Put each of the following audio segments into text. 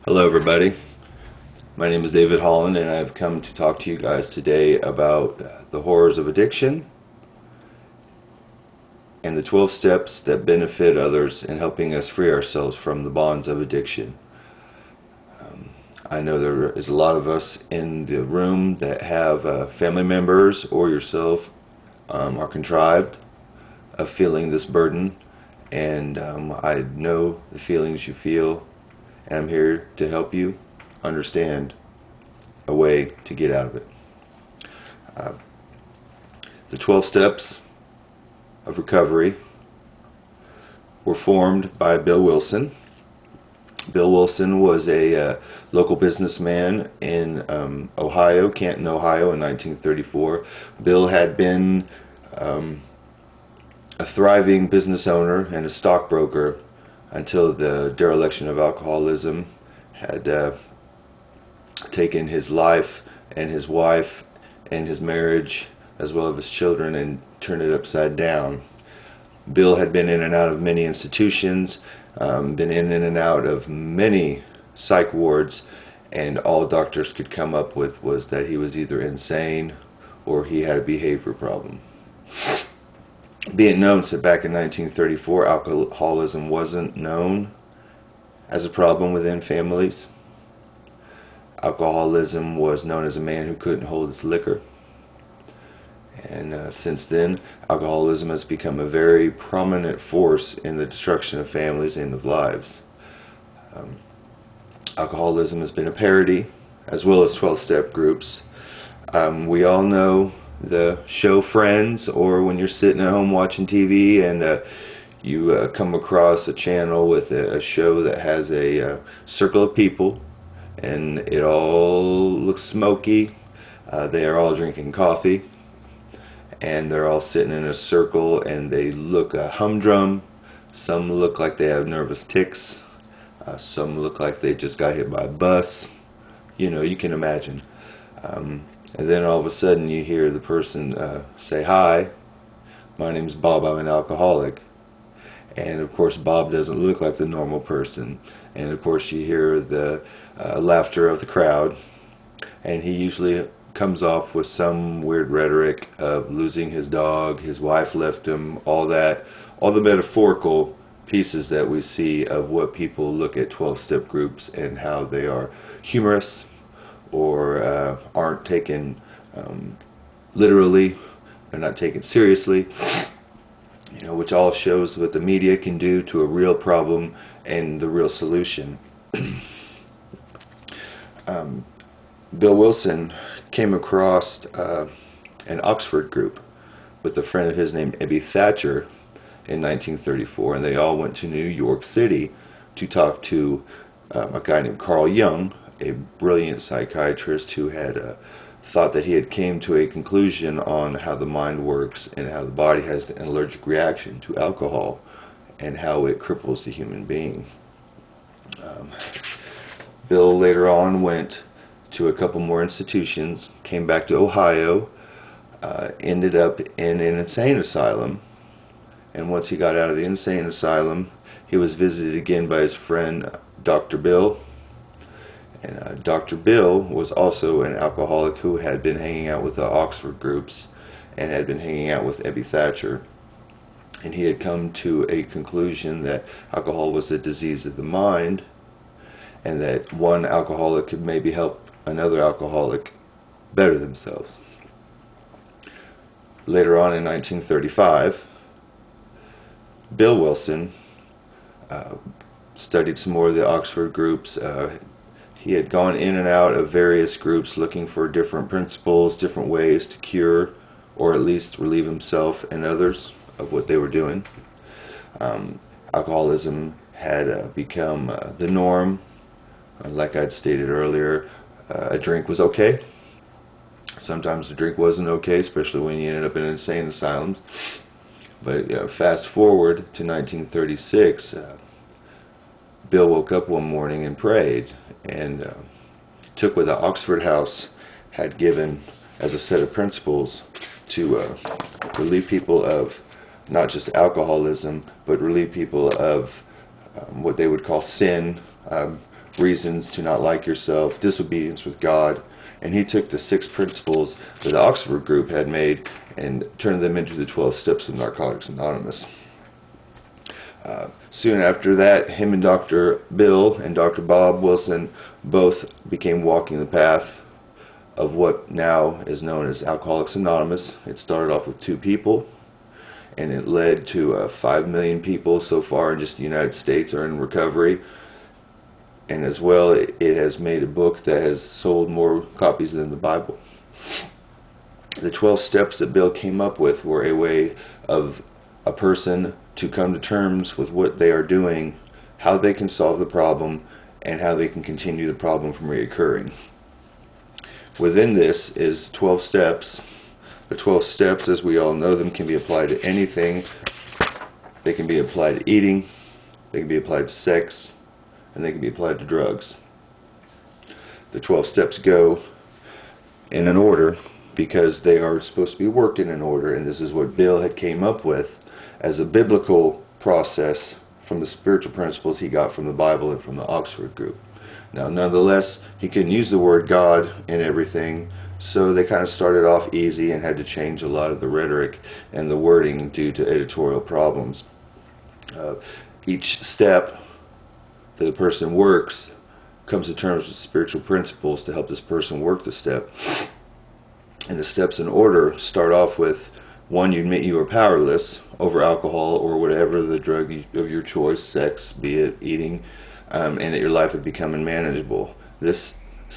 Hello everybody, my name is David Holland and I've come to talk to you guys today about the horrors of addiction and the 12 steps that benefit others in helping us free ourselves from the bonds of addiction. I know there is a lot of us in the room that have family members or yourself are contrived of feeling this burden, and I know the feelings you feel, and I'm here to help you understand a way to get out of it. The 12 steps of recovery were formed by Bill Wilson. Bill Wilson was a local businessman in Ohio, Canton, Ohio in 1934. Bill had been a thriving business owner and a stockbroker until the dereliction of alcoholism had taken his life and his wife and his marriage as well as his children and turned it upside down. Bill had been in and out of many institutions, been in and out of many psych wards, and all doctors could come up with was that he was either insane or he had a behavior problem. Be it known that back in 1934, alcoholism wasn't known as a problem within families. Alcoholism was known as a man who couldn't hold his liquor. And since then, alcoholism has become a very prominent force in the destruction of families and of lives. Alcoholism has been a parody, as well as 12-step groups. We all know the show Friends, or when you're sitting at home watching TV and you come across a channel with a show that has a circle of people, and it all looks smoky. They are all drinking coffee, and they're all sitting in a circle, and they look humdrum. Some look like they have nervous tics. Some look like they just got hit by a bus. You know, you can imagine. And then all of a sudden you hear the person say, "Hi, my name's Bob, I'm an alcoholic." And of course Bob doesn't look like the normal person. And of course you hear the laughter of the crowd, and he usually comes off with some weird rhetoric of losing his dog, his wife left him, all that, all the metaphorical pieces that we see of what people look at 12-step groups and how they are humorous or aren't taken literally, they're not taken seriously, you know, which all shows what the media can do to a real problem and the real solution. Bill Wilson came across an Oxford group with a friend of his named Ebby Thatcher in 1934, and they all went to New York City to talk to a guy named Carl Jung, a brilliant psychiatrist who had thought that he had came to a conclusion on how the mind works and how the body has an allergic reaction to alcohol and how it cripples the human being. Bill later on went to a couple more institutions, came back to Ohio, ended up in an insane asylum, and once he got out of the insane asylum, he was visited again by his friend Dr. Bill. And Dr. Bill was also an alcoholic who had been hanging out with the Oxford groups and had been hanging out with Ebby Thatcher. And he had come to a conclusion that alcohol was a disease of the mind, and that one alcoholic could maybe help another alcoholic better themselves. Later on in 1935, Bill Wilson studied some more of the Oxford groups. He had gone in and out of various groups looking for different principles, different ways to cure or at least relieve himself and others of what they were doing. Alcoholism had become the norm. Like I'd stated earlier, a drink was okay. Sometimes a drink wasn't okay, especially when you ended up in insane asylums. But fast forward to 1936, Bill woke up one morning and prayed, and took what the Oxford House had given as a set of principles to relieve people of not just alcoholism, but relieve people of what they would call sin, reasons to not like yourself, disobedience with God, and he took the 6 principles that the Oxford group had made and turned them into the 12 steps of Narcotics Anonymous. Soon after that, him and Dr. Bill and Dr. Bob Wilson both became walking the path of what now is known as Alcoholics Anonymous. It started off with 2 people, and it led to 5 million people so far in just the United States are in recovery. And as well, it has made a book that has sold more copies than the Bible. The 12 steps that Bill came up with were a way of a person to come to terms with what they are doing, how they can solve the problem, and how they can continue the problem from reoccurring. Within this is 12 steps. The 12 steps, as we all know them, can be applied to anything. They can be applied to eating, they can be applied to sex, and they can be applied to drugs. The 12 steps go in an order because they are supposed to be worked in an order, and this is what Bill had came up with as a biblical process from the spiritual principles he got from the Bible and from the Oxford group. Now, nonetheless, he couldn't use the word God in everything, so they kind of started off easy and had to change a lot of the rhetoric and the wording due to editorial problems. Each step that a person works comes to terms with spiritual principles to help this person work the step. And the steps in order start off with 1, you admit you are powerless over alcohol or whatever the drug of your choice, sex, be it eating, and that your life would become unmanageable. This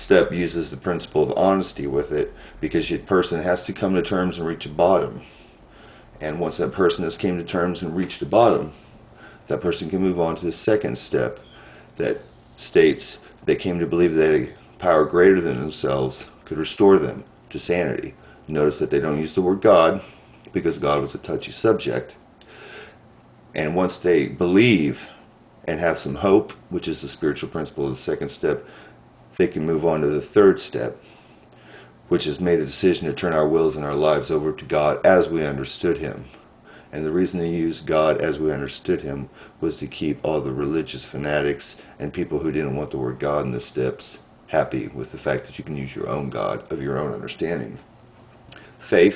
step uses the principle of honesty with it because the person has to come to terms and reach a bottom. And once that person has came to terms and reached a bottom, that person can move on to the second step that states they came to believe that a power greater than themselves could restore them to sanity. Notice that they don't use the word God because God was a touchy subject. And once they believe and have some hope, which is the spiritual principle of the second step, they can move on to the third step, which is made a decision to turn our wills and our lives over to God as we understood Him. And the reason they used God as we understood Him was to keep all the religious fanatics and people who didn't want the word God in the steps happy with the fact that you can use your own God of your own understanding. Faith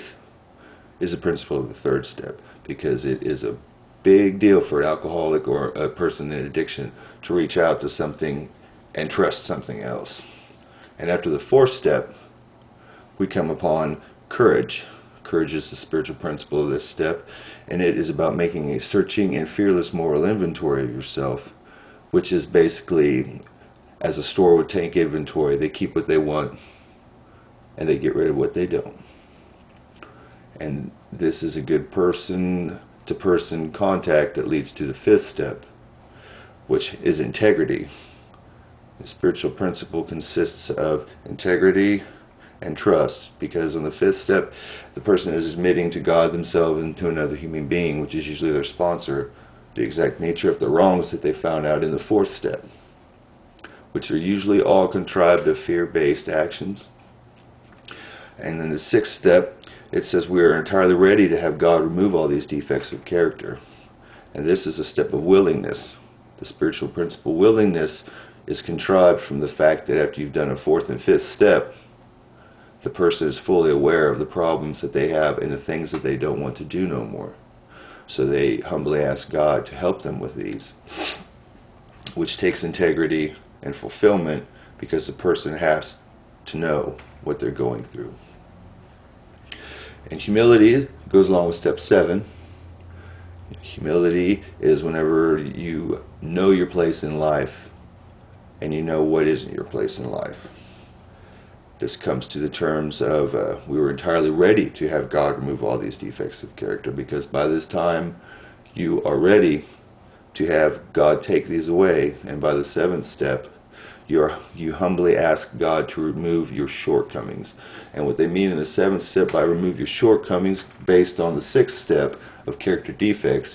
is a principle of the third step because it is a big deal for an alcoholic or a person in addiction to reach out to something and trust something else. And after the fourth step, we come upon courage. Courage is the spiritual principle of this step, and it is about making a searching and fearless moral inventory of yourself, which is basically, as a store would take inventory, they keep what they want and they get rid of what they don't. And this is a good person-to-person contact that leads to the fifth step, which is integrity. The spiritual principle consists of integrity and trust, because on the fifth step, the person is admitting to God, themselves, and to another human being, which is usually their sponsor, the exact nature of the wrongs that they found out in the fourth step, which are usually all contrived of fear-based actions. And in the sixth step, it says we are entirely ready to have God remove all these defects of character. And this is a step of willingness. The spiritual principle willingness is contrived from the fact that after you've done a fourth and fifth step, the person is fully aware of the problems that they have and the things that they don't want to do no more. So they humbly ask God to help them with these, which takes integrity and fulfillment because the person has to know what they're going through. And humility goes along with step 7. Humility is whenever you know your place in life and you know what isn't your place in life. This comes to the terms of we were entirely ready to have God remove all these defects of character, because by this time you are ready to have God take these away, and by the seventh step you humbly ask God to remove your shortcomings. And what they mean in the seventh step by remove your shortcomings, based on the sixth step of character defects,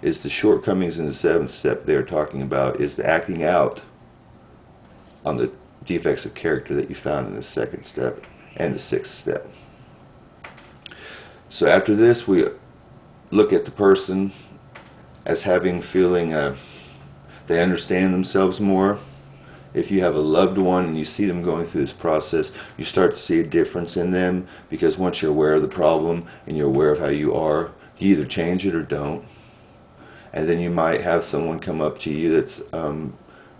is the shortcomings in the seventh step they're talking about is the acting out on the defects of character that you found in the second step and the sixth step. So after this, we look at the person as having feeling they understand themselves more, If you have a loved one and you see them going through this process, you start to see a difference in them, because once you're aware of the problem and you're aware of how you are, you either change it or don't. And then you might have someone come up to you that's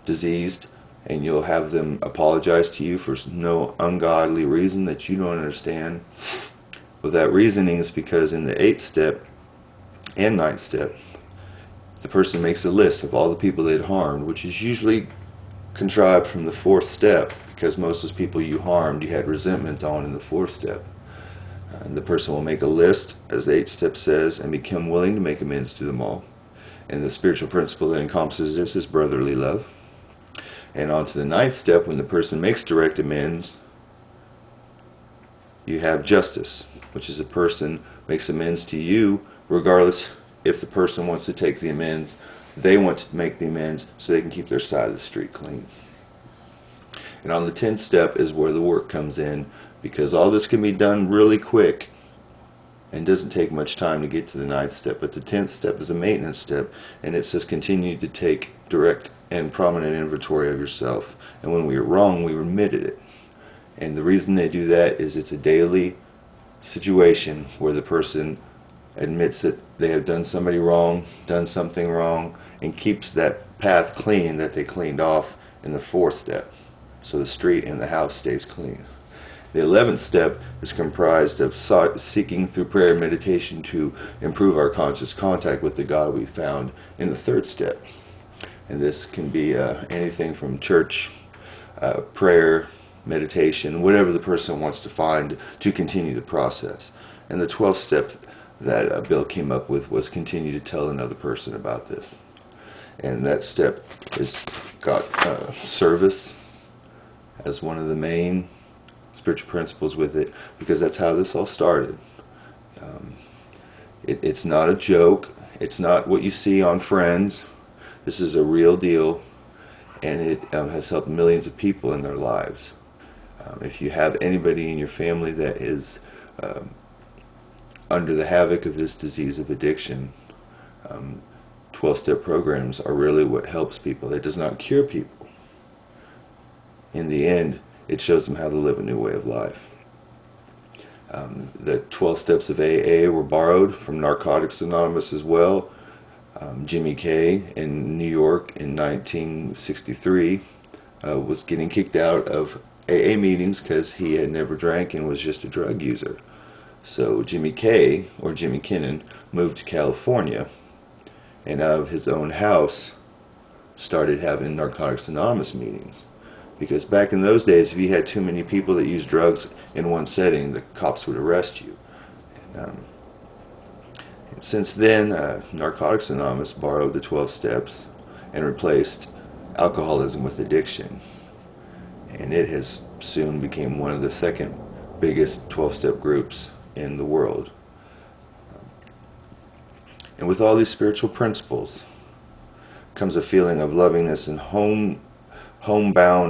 diseased, and you'll have them apologize to you for no ungodly reason that you don't understand. Well, that reasoning is because in the 8th step and 9th step, the person makes a list of all the people they'd harmed, which is usually contrived from the 4th step, because most of those people you harmed, you had resentment on in the 4th step. And the person will make a list, as the 8th step says, and become willing to make amends to them all. And the spiritual principle that encompasses this is brotherly love. And on to the 9th step, when the person makes direct amends, you have justice, which is a person makes amends to you, regardless if the person wants to take the amends. They want to make the amends so they can keep their side of the street clean. And on the 10th step is where the work comes in, because all this can be done really quick and doesn't take much time to get to the 9th step. But the 10th step is a maintenance step, and it says continue to take direct and prominent inventory of yourself. And when we are wrong, we remitted it. And the reason they do that is it's a daily situation where the person admits that they have done somebody wrong, done something wrong, and keeps that path clean that they cleaned off in the 4th step. So the street and the house stays clean. The 11th step is comprised of seeking through prayer and meditation to improve our conscious contact with the God we found in the 3rd step. And this can be anything from church, prayer, meditation, whatever the person wants to find to continue the process. And the 12th step that Bill came up with was continue to tell another person about this. And that step has got service as one of the main spiritual principles with it, because that's how this all started. It's not a joke. It's not what you see on Friends. This is a real deal, and it has helped millions of people in their lives. If you have anybody in your family that is under the havoc of this disease of addiction, 12-step programs are really what helps people. It does not cure people. In the end, it shows them how to live a new way of life. The 12 steps of AA were borrowed from Narcotics Anonymous as well. Jimmy Kay in New York in 1963 was getting kicked out of AA meetings because he had never drank and was just a drug user. So Jimmy Kay, or Jimmy Kinnon, moved to California, and out of his own house started having Narcotics Anonymous meetings. Because back in those days, if you had too many people that used drugs in one setting, the cops would arrest you. And since then, Narcotics Anonymous borrowed the 12 steps and replaced alcoholism with addiction. And it has soon become one of the second biggest 12-step groups in the world. And with all these spiritual principles comes a feeling of lovingness and homebound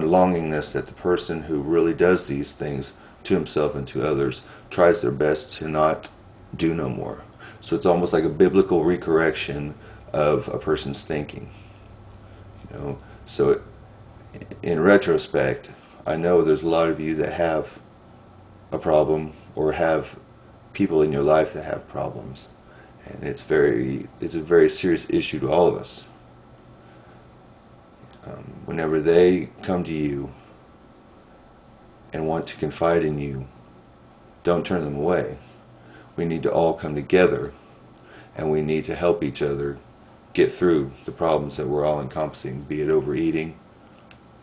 longingness that the person who really does these things to himself and to others tries their best to not do no more. So it's almost like a biblical recorrection of a person's thinking. So in retrospect, I know there's a lot of you that have a problem or have people in your life that have problems, and it's a very serious issue to all of us. Whenever they come to you and want to confide in you, don't turn them away. We need to all come together, and we need to help each other get through the problems that we're all encompassing, be it overeating,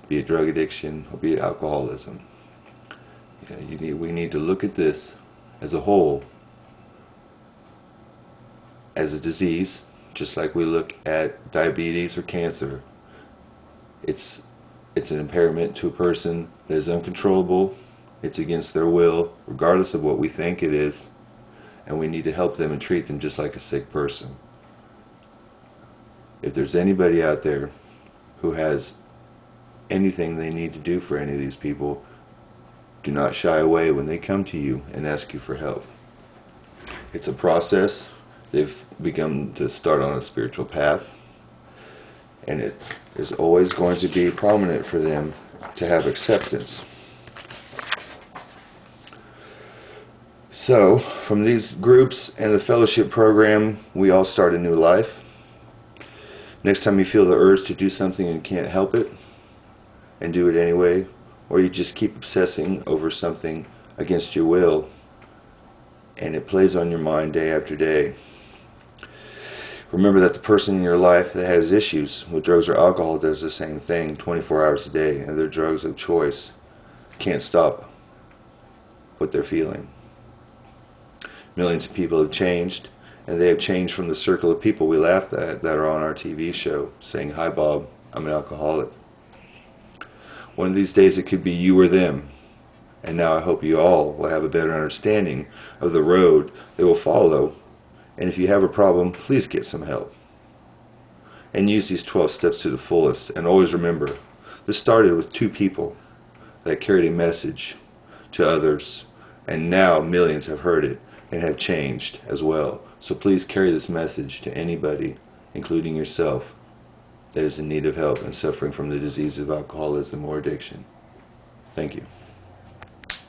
be it drug addiction, or be it alcoholism. We need to look at this as a whole, as a disease, just like we look at diabetes or cancer. It's an impairment to a person that is uncontrollable. It's against their will, regardless of what we think it is, and we need to help them and treat them just like a sick person. If there's anybody out there who has anything they need to do for any of these people, do not shy away when they come to you and ask you for help. It's a process. They've begun to start on a spiritual path, and it is always going to be prominent for them to have acceptance. So, from these groups and the fellowship program, we all start a new life. Next time you feel the urge to do something and can't help it, and do it anyway, or you just keep obsessing over something against your will, and it plays on your mind day after day, remember that the person in your life that has issues with drugs or alcohol does the same thing 24 hours a day, and their drugs of choice can't stop what they're feeling. Millions of people have changed, and they have changed from the circle of people we laughed at that are on our TV show saying, "Hi Bob, I'm an alcoholic." One of these days it could be you or them, and now I hope you all will have a better understanding of the road they will follow, and if you have a problem, please get some help. And use these 12 steps to the fullest, and always remember, this started with 2 people that carried a message to others, and now millions have heard it and have changed as well. So please carry this message to anybody, including yourself, that is in need of help and suffering from the disease of alcoholism or addiction. Thank you.